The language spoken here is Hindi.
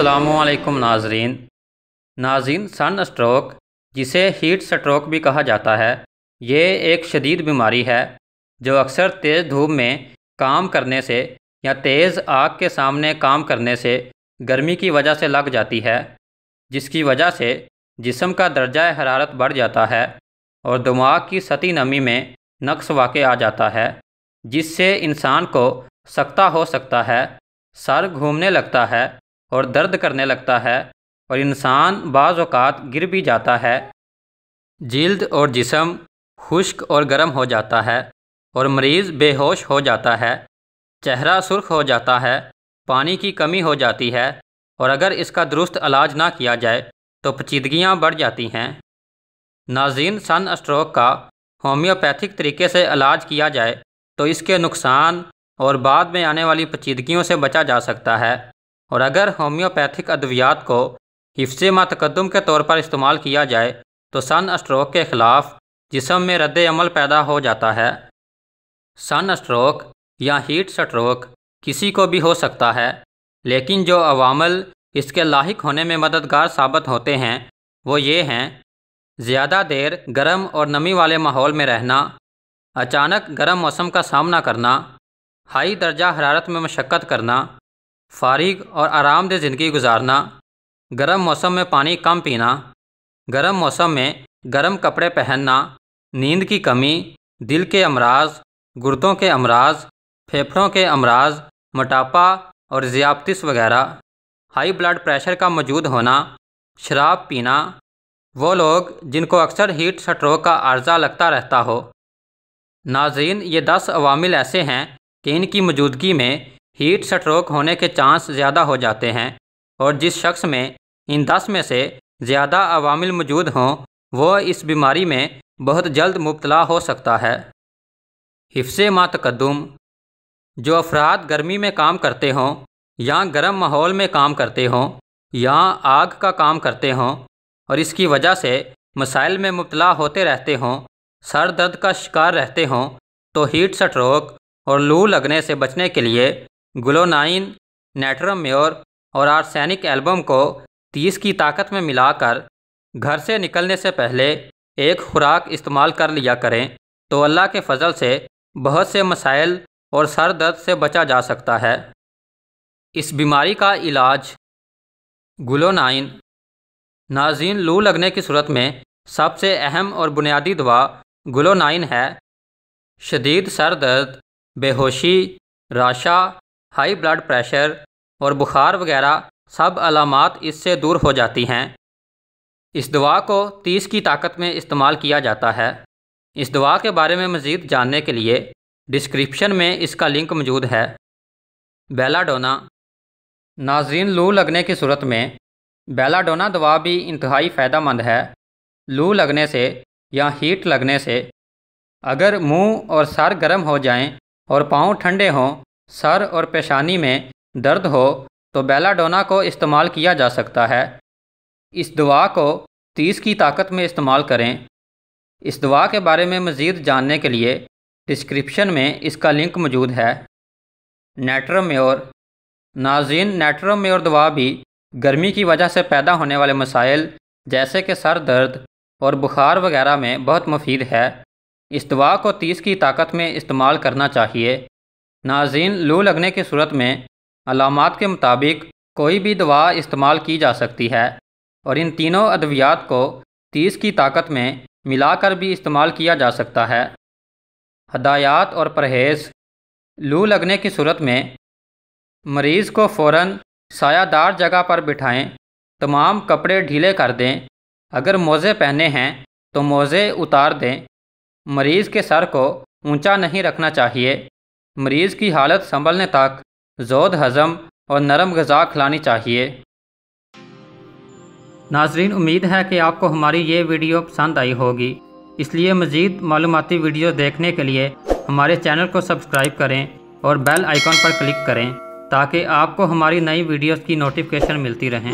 अस्सलामुअलैकुम नाज़रीन, सन स्ट्रोक जिसे हीट स्ट्रोक भी कहा जाता है, ये एक शदीद बीमारी है जो अक्सर तेज़ धूप में काम करने से या तेज़ आग के सामने काम करने से गर्मी की वजह से लग जाती है, जिसकी वजह से जिस्म का दर्जा हरारत बढ़ जाता है और दिमाग की सतही नमी में नक्स वाक़ आ जाता है, जिससे इंसान को सकता हो सकता है, सर घूमने लगता है और दर्द करने लगता है और इंसान बाज़ औक़ात गिर भी जाता है। जिल्द और जिस्म खुश्क और गर्म हो जाता है और मरीज़ बेहोश हो जाता है, चेहरा सुर्ख हो जाता है, पानी की कमी हो जाती है और अगर इसका दुरुस्त इलाज ना किया जाए तो पेचीदगियाँ बढ़ जाती हैं। नाज़रीन, सन स्ट्रोक का होम्योपैथिक तरीके से इलाज किया जाए तो इसके नुकसान और बाद में आने वाली पेचीदगियों से बचा जा सकता है, और अगर होम्योपैथिक अद्वियात को हिफ्ज़े मा तक़द्दुम के तौर पर इस्तेमाल किया जाए तो सन स्ट्रोक के ख़िलाफ़ जिस्म में रद्द अमल पैदा हो जाता है। सन स्ट्रोक या हीट स्ट्रोक किसी को भी हो सकता है, लेकिन जो अवामल इसके लाहिक होने में मददगार साबित होते हैं वो ये हैं: ज़्यादा देर गर्म और नमी वाले माहौल में रहना, अचानक गर्म मौसम का सामना करना, हाई दर्जा हरारत में मशक्क़त करना, फारिग और आरामदेह ज़िंदगी गुजारना, गर्म मौसम में पानी कम पीना, गर्म मौसम में गर्म कपड़े पहनना, नींद की कमी, दिल के अमराज, गुर्दों के अमराज, फेफड़ों के अमराज, मोटापा और ज़ियाबतीस वगैरह, हाई ब्लड प्रेशर का मौजूद होना, शराब पीना, वो लोग जिनको अक्सर हीट स्ट्रोक का आर्जा लगता रहता हो। नाज़रीन, ये 10 अवामिल ऐसे हैं कि इनकी मौजूदगी में हीट स्ट्रोक होने के चांस ज़्यादा हो जाते हैं, और जिस शख्स में इन 10 में से ज़्यादा अवामिल मौजूद हों वो इस बीमारी में बहुत जल्द मुब्तला हो सकता है। हिफ्ज़े मा तक़द्दुम: जो अफराद गर्मी में काम करते हों या गर्म माहौल में काम करते हों या आग का काम करते हों और इसकी वजह से मसाइल में मुब्तला होते रहते हों, सर दर्द का शिकार रहते हों, तो हीट स्ट्रोक और लू लगने से बचने के लिए ग्लूनाइन, नेट्रम म्योर और आर्सेनिक एल्बम को 30 की ताकत में मिलाकर घर से निकलने से पहले एक खुराक इस्तेमाल कर लिया करें तो अल्लाह के फ़ज़ल से बहुत से मसाइल और सर दर्द से बचा जा सकता है। इस बीमारी का इलाज ग्लूनाइन। नाज़रीन, लू लगने की सूरत में सबसे अहम और बुनियादी दवा ग्लूनाइन है। शदीद सर दर्द, बेहोशी, राशा, हाई ब्लड प्रेशर और बुखार वगैरह सब अलामात इससे दूर हो जाती हैं। इस दवा को 30 की ताकत में इस्तेमाल किया जाता है। इस दवा के बारे में मज़ीद जानने के लिए डिस्क्रिप्शन में इसका लिंक मौजूद है। बेलाडोना। नाज़रीन, लू लगने की सूरत में बेलाडोना दवा भी इंतहाई फ़ायदेमंद है। लू लगने से या हीट लगने से अगर मुंह और सर गर्म हो जाएं और पाँव ठंडे हों, सर और पेशानी में दर्द हो तो बेलाडोना को इस्तेमाल किया जा सकता है। इस दवा को 30 की ताकत में इस्तेमाल करें। इस दवा के बारे में मज़ीद जानने के लिए डिस्क्रिप्शन में इसका लिंक मौजूद है। Natrum more. नाज़रीन, नेट्रम म्योर दवा भी गर्मी की वजह से पैदा होने वाले मसाइल जैसे कि सर दर्द और बुखार वगैरह में बहुत मुफीद है। इस दवा को 30 की ताकत में इस्तेमाल करना चाहिए। नाज़रीन, लू लगने की सूरत में अलामात के मुताबिक कोई भी दवा इस्तेमाल की जा सकती है और इन तीनों अद्वियात को 30 की ताकत में मिलाकर भी इस्तेमाल किया जा सकता है। हदायत और परहेज़। लू लगने की सूरत में मरीज़ को फ़ौरन सायादार जगह पर बिठाएं, तमाम कपड़े ढीले कर दें, अगर मोज़े पहने हैं तो मोज़े उतार दें, मरीज़ के सर को ऊंचा नहीं रखना चाहिए, मरीज़ की हालत संभलने तक ज़ोद हज़म और नरम ग़िज़ा खिलानी चाहिए। नाज़रीन, उम्मीद है कि आपको हमारी ये वीडियो पसंद आई होगी, इसलिए मज़ीद मालूमाती वीडियो देखने के लिए हमारे चैनल को सब्सक्राइब करें और बेल आइकॉन पर क्लिक करें ताकि आपको हमारी नई वीडियोज़ की नोटिफिकेशन मिलती रहें।